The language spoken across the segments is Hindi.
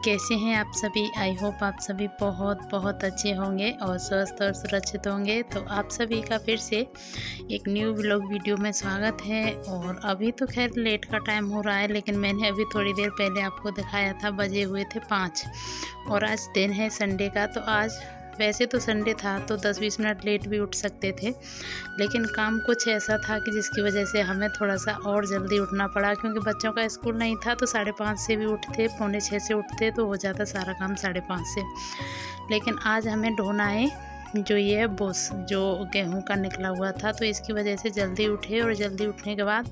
कैसे हैं आप सभी। आई होप आप सभी बहुत बहुत अच्छे होंगे और स्वस्थ और सुरक्षित होंगे। तो आप सभी का फिर से एक न्यू व्लॉग वीडियो में स्वागत है। और अभी तो खैर लेट का टाइम हो रहा है, लेकिन मैंने अभी थोड़ी देर पहले आपको दिखाया था, बजे हुए थे 5 और आज दिन है संडे का। तो आज वैसे तो संडे था तो 10-20 मिनट लेट भी उठ सकते थे, लेकिन काम कुछ ऐसा था कि जिसकी वजह से हमें थोड़ा सा और जल्दी उठना पड़ा, क्योंकि बच्चों का स्कूल नहीं था तो 5:30 से भी उठते, 5:45 से उठते तो हो जाता सारा काम 5:30 से। लेकिन आज हमें ढोना है जो ये है बोस, जो गेहूं का निकला हुआ था, तो इसकी वजह से जल्दी उठे। और जल्दी उठने के बाद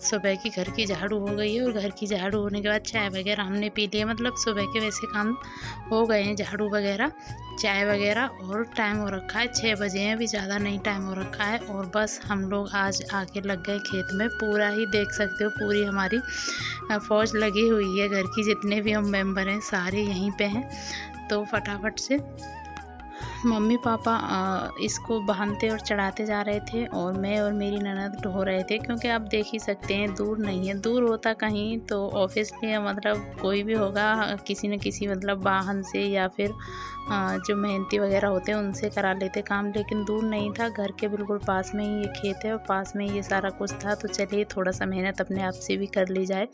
सुबह की घर की झाड़ू हो गई है, और घर की झाड़ू होने के बाद चाय वगैरह हमने पी लिया। मतलब सुबह के वैसे काम हो गए हैं, झाड़ू वगैरह चाय वगैरह। और टाइम हो रखा है 6 बजे हैं, अभी ज़्यादा नहीं टाइम हो रखा है। और बस हम लोग आज आके लग गए खेत में। पूरा ही देख सकते हो, पूरी हमारी फौज लगी हुई है, घर की जितने भी हम मेंबर हैं सारे यहीं पे हैं। तो फटाफट से मम्मी पापा इसको बांधते और चढ़ाते जा रहे थे, और मैं और मेरी ननद ढो रहे थे। क्योंकि आप देख ही सकते हैं दूर नहीं है, दूर होता कहीं तो ऑब्वियसली मतलब कोई भी होगा किसी न किसी मतलब वाहन से या फिर जो मेहनती वगैरह होते हैं उनसे करा लेते काम। लेकिन दूर नहीं था, घर के बिल्कुल पास में ही ये खेत है और पास में ये सारा कुछ था। तो चलिए थोड़ा सा मेहनत अपने आप से भी कर ली जाए।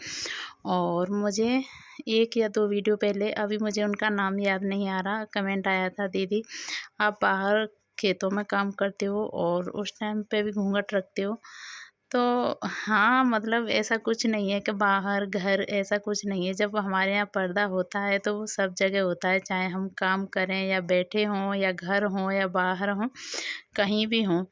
और मुझे 1 या 2 वीडियो पहले, अभी मुझे उनका नाम याद नहीं आ रहा, कमेंट आया था, दीदी आप बाहर खेतों में काम करते हो और उस टाइम पे भी घूंघट रखते हो। तो हाँ, मतलब ऐसा कुछ नहीं है कि बाहर घर, ऐसा कुछ नहीं है। जब हमारे यहाँ पर्दा होता है तो वो सब जगह होता है, चाहे हम काम करें या बैठे हों या घर हों या बाहर हों, कहीं भी हों।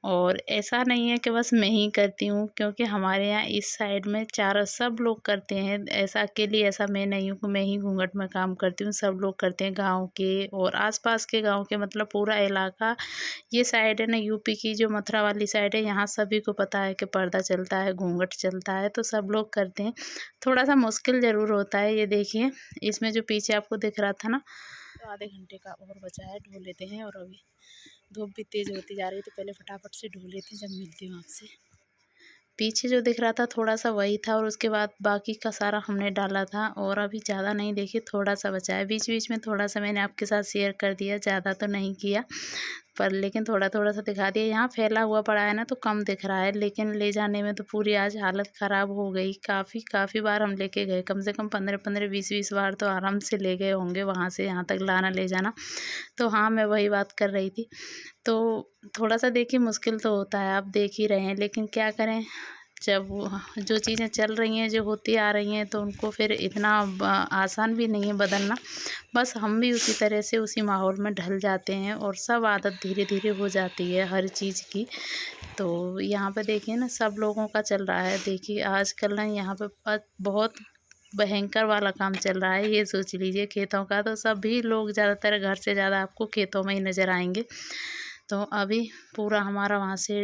और ऐसा नहीं है कि बस मैं ही करती हूँ, क्योंकि हमारे यहाँ इस साइड में चारों सब लोग करते हैं। ऐसा अकेली ऐसा मैं नहीं हूँ कि मैं ही घूंघट में काम करती हूँ, सब लोग करते हैं। गांव के और आसपास के गांव के, मतलब पूरा इलाका ये साइड है ना, यूपी की जो मथुरा वाली साइड है, यहाँ सभी को पता है कि पर्दा चलता है, घूंघट चलता है, तो सब लोग करते हैं। थोड़ा सा मुश्किल ज़रूर होता है। ये देखिए, इसमें जो पीछे आपको दिख रहा था ना, तो आधे घंटे का और बचा है, ढो लेते हैं। और अभी धूप भी तेज़ होती जा रही है, तो पहले फटाफट से ढो लेते हैं, जब मिलती हूँ आपसे। पीछे जो दिख रहा था थोड़ा सा वही था, और उसके बाद बाकी का सारा हमने डाला था। और अभी ज़्यादा नहीं, देखिए थोड़ा सा बचा है। बीच बीच में थोड़ा सा मैंने आपके साथ शेयर कर दिया, ज़्यादा तो नहीं किया पर लेकिन थोड़ा थोड़ा सा दिखा दिया। यहाँ फैला हुआ पड़ा है ना तो कम दिख रहा है, लेकिन ले जाने में तो पूरी आज हालत ख़राब हो गई। काफ़ी बार हम लेके गए, कम से कम 15-15 20-20 बार तो आराम से ले गए होंगे, वहाँ से यहाँ तक लाना ले जाना। तो हाँ, मैं वही बात कर रही थी। तो थोड़ा सा देखिए मुश्किल तो होता है, आप देख ही रहे हैं, लेकिन क्या करें, जब जो चीज़ें चल रही हैं, जो होती आ रही हैं, तो उनको फिर इतना आसान भी नहीं है बदलना। बस हम भी उसी तरह से उसी माहौल में ढल जाते हैं, और सब आदत धीरे धीरे हो जाती है हर चीज़ की। तो यहाँ पे देखिए ना, सब लोगों का चल रहा है। देखिए आजकल ना यहाँ पे बहुत भयंकर वाला काम चल रहा है, ये सोच लीजिए खेतों का। तो सभी लोग ज़्यादातर, घर से ज़्यादा आपको खेतों में ही नज़र आएंगे। तो अभी पूरा हमारा वहाँ से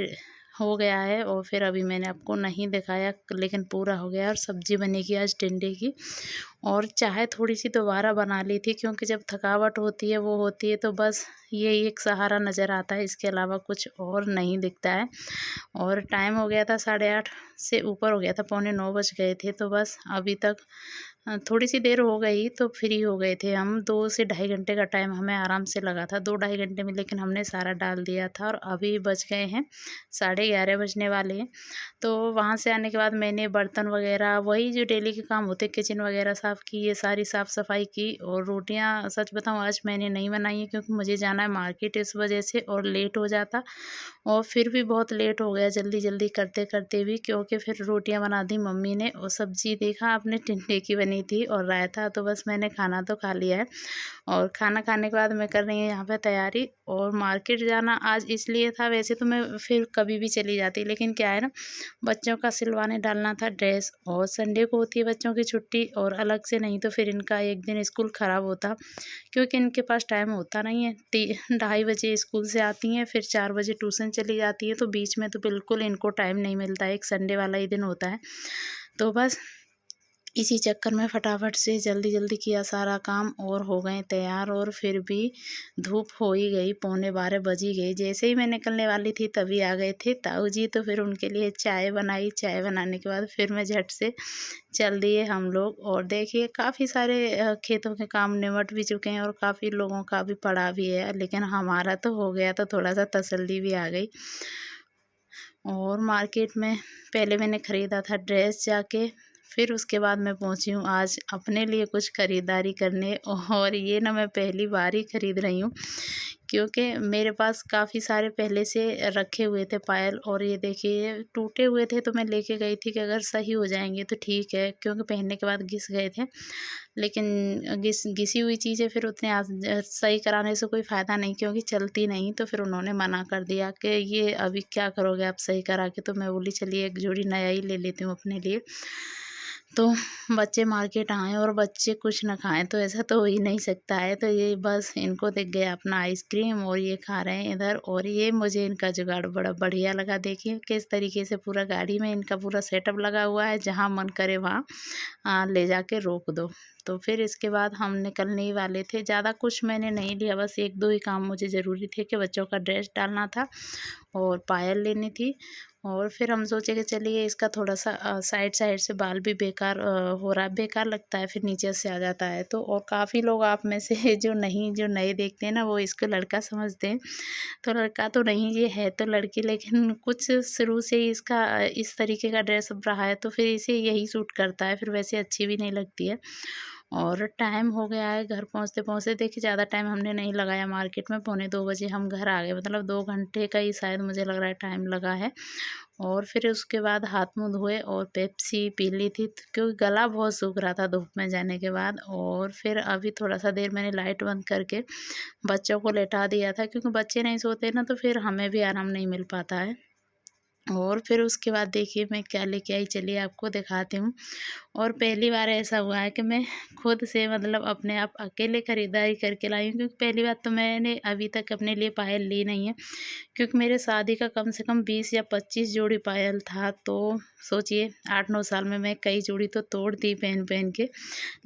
हो गया है, और फिर अभी मैंने आपको नहीं दिखाया, लेकिन पूरा हो गया। और सब्ज़ी बनेगी आज टिंडे की, और चाहे थोड़ी सी दोबारा बना ली थी, क्योंकि जब थकावट होती है वो होती है, तो बस ये एक सहारा नज़र आता है, इसके अलावा कुछ और नहीं दिखता है। और टाइम हो गया था 8:30 से ऊपर हो गया था, 8:45 बज गए थे। तो बस अभी तक थोड़ी सी देर हो गई तो फ्री हो गए थे हम। 2 से ढाई घंटे का टाइम हमें आराम से लगा था, 2 ढाई घंटे में, लेकिन हमने सारा डाल दिया था। और अभी बज गए हैं 11:30 बजने वाले हैं। तो वहाँ से आने के बाद मैंने बर्तन वगैरह, वही जो डेली के काम होते, किचन वगैरह साफ़ की, ये सारी साफ़ सफाई की। और रोटियाँ सच बताऊँ आज मैंने नहीं बनाई है, क्योंकि मुझे जाना है मार्केट, इस वजह से, और लेट हो जाता। और फिर भी बहुत लेट हो गया जल्दी जल्दी करते करते भी, क्योंकि फिर रोटियां बना दी मम्मी ने, और सब्ज़ी देखा आपने टिंडे की बनी थी और रायता। तो बस मैंने खाना तो खा लिया है, और खाना खाने के बाद मैं कर रही हूँ यहाँ पे तैयारी। और मार्केट जाना आज इसलिए था, वैसे तो मैं फिर कभी भी चली जाती, लेकिन क्या है ना, बच्चों का सिलवाने डालना था ड्रेस, और संडे को होती है बच्चों की छुट्टी, और अलग से नहीं तो फिर इनका एक दिन स्कूल ख़राब होता, क्योंकि इनके पास टाइम होता नहीं है। 2:30 बजे स्कूल से आती हैं, फिर 4 बजे ट्यूशन चली जाती है, तो बीच में तो बिल्कुल इनको टाइम नहीं मिलता है, एक संडे वाला ही दिन होता है। तो बस इसी चक्कर में फटाफट से जल्दी जल्दी किया सारा काम और हो गए तैयार। और फिर भी धूप हो ही गई, 11:45 बज ही गई। जैसे ही मैं निकलने वाली थी तभी आ गए थे ताऊ जी, तो फिर उनके लिए चाय बनाई। चाय बनाने के बाद फिर मैं झट से चल दिए हम लोग। और देखिए काफ़ी सारे खेतों के काम निमट भी चुके हैं और काफ़ी लोगों का भी पड़ा भी है, लेकिन हमारा तो हो गया, तो थोड़ा सा तसल्ली भी आ गई। और मार्केट में पहले मैंने ख़रीदा था ड्रेस जाके, फिर उसके बाद मैं पहुंची हूँ आज अपने लिए कुछ ख़रीदारी करने। और ये ना मैं पहली बार ही ख़रीद रही हूँ, क्योंकि मेरे पास काफ़ी सारे पहले से रखे हुए थे पायल। और ये देखिए टूटे हुए थे, तो मैं लेके गई थी कि अगर सही हो जाएंगे तो ठीक है, क्योंकि पहनने के बाद घिस गए थे। लेकिन घिसी हुई चीज़ें फिर उतने सही कराने से कोई फ़ायदा नहीं, क्योंकि चलती नहीं। तो फिर उन्होंने मना कर दिया कि ये अभी क्या करोगे आप सही करा के। तो मैं बोली चलिए एक जोड़ी नया ही ले लेती हूँ अपने लिए। तो बच्चे मार्केट आए और बच्चे कुछ ना खाएं तो ऐसा तो हो ही नहीं सकता है। तो ये बस इनको दिख गया अपना आइसक्रीम और ये खा रहे हैं इधर। और ये मुझे इनका जुगाड़ बड़ा बढ़िया लगा। देखिए किस तरीके से पूरा गाड़ी में इनका पूरा सेटअप लगा हुआ है, जहाँ मन करे वहाँ ले जाके रोक दो। तो फिर इसके बाद हम निकलने ही वाले थे। ज़्यादा कुछ मैंने नहीं लिया, बस एक दो ही काम मुझे ज़रूरी थे कि बच्चों का ड्रेस डालना था और पायल लेनी थी। और फिर हम सोचे कि चलिए इसका थोड़ा सा साइड साइड से बाल भी बेकार हो रहा है, बेकार लगता है फिर नीचे से आ जाता है। तो और काफ़ी लोग आप में से जो नए देखते हैं ना, वो इसको लड़का समझते हैं। तो लड़का तो नहीं, ये है तो लड़की, लेकिन कुछ शुरू से ही इसका इस तरीके का ड्रेसअप रहा है, तो फिर इसे यही सूट करता है, फिर वैसे अच्छी भी नहीं लगती है। और टाइम हो गया है घर पहुँचते पहुँचते। देखिए ज़्यादा टाइम हमने नहीं लगाया मार्केट में, 1:45 बजे हम घर आ गए। मतलब 2 घंटे का ही शायद मुझे लग रहा है टाइम लगा है। और फिर उसके बाद हाथ मुँह धोए और पेप्सी पी ली थी, क्योंकि गला बहुत सूख रहा था धूप में जाने के बाद। और फिर अभी थोड़ा सा देर मैंने लाइट बंद करके बच्चों को लेटा दिया था, क्योंकि बच्चे नहीं सोते ना, तो फिर हमें भी आराम नहीं मिल पाता है। और फिर उसके बाद देखिए मैं क्या लेके आई, चलिए आपको दिखाती हूँ। और पहली बार ऐसा हुआ है कि मैं खुद से मतलब अपने आप अकेले ख़रीदारी करके लाई हूँ, क्योंकि पहली बात तो मैंने अभी तक अपने लिए पायल ली नहीं है। क्योंकि मेरे शादी का कम से कम 20 या 25 जोड़ी पायल था। तो सोचिए 8-9 साल में मैं कई जोड़ी तो तोड़ दी पहन पहन के।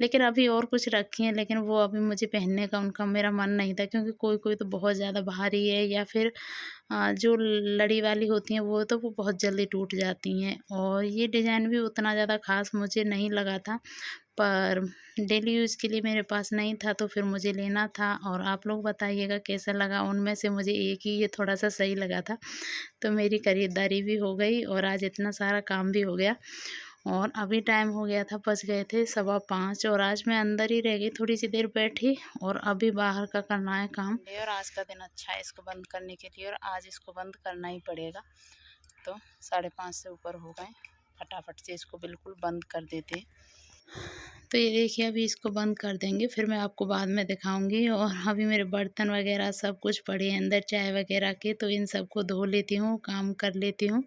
लेकिन अभी और कुछ रखी हैं, लेकिन वो अभी मुझे पहनने का उनका मेरा मन नहीं था, क्योंकि कोई कोई तो बहुत ज़्यादा भारी है, या फिर जो लड़ी वाली होती हैं वो बहुत जल्दी टूट जाती हैं। और ये डिज़ाइन भी उतना ज़्यादा ख़ास मुझे नहीं लगा था, पर डेली यूज़ के लिए मेरे पास नहीं था, तो फिर मुझे लेना था। और आप लोग बताइएगा कैसा लगा। उनमें से मुझे एक ही ये थोड़ा सा सही लगा था। तो मेरी ख़रीदारी भी हो गई और आज इतना सारा काम भी हो गया। और अभी टाइम हो गया था, बज गए थे 5:15। और आज मैं अंदर ही रह गई, थोड़ी सी देर बैठी, और अभी बाहर का करना है काम। और आज का दिन अच्छा है इसको बंद करने के लिए, और आज इसको बंद करना ही पड़ेगा। तो 5:30 से ऊपर हो गए, फटाफट से इसको बिल्कुल बंद कर देते। तो ये देखिए अभी इसको बंद कर देंगे, फिर मैं आपको बाद में दिखाऊंगी। और अभी मेरे बर्तन वगैरह सब कुछ पड़े हैं अंदर चाय वगैरह के, तो इन सबको धो लेती हूँ, काम कर लेती हूँ।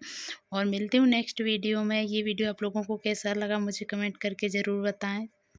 और मिलती हूँ नेक्स्ट वीडियो में। ये वीडियो आप लोगों को कैसा लगा मुझे कमेंट करके ज़रूर बताएं।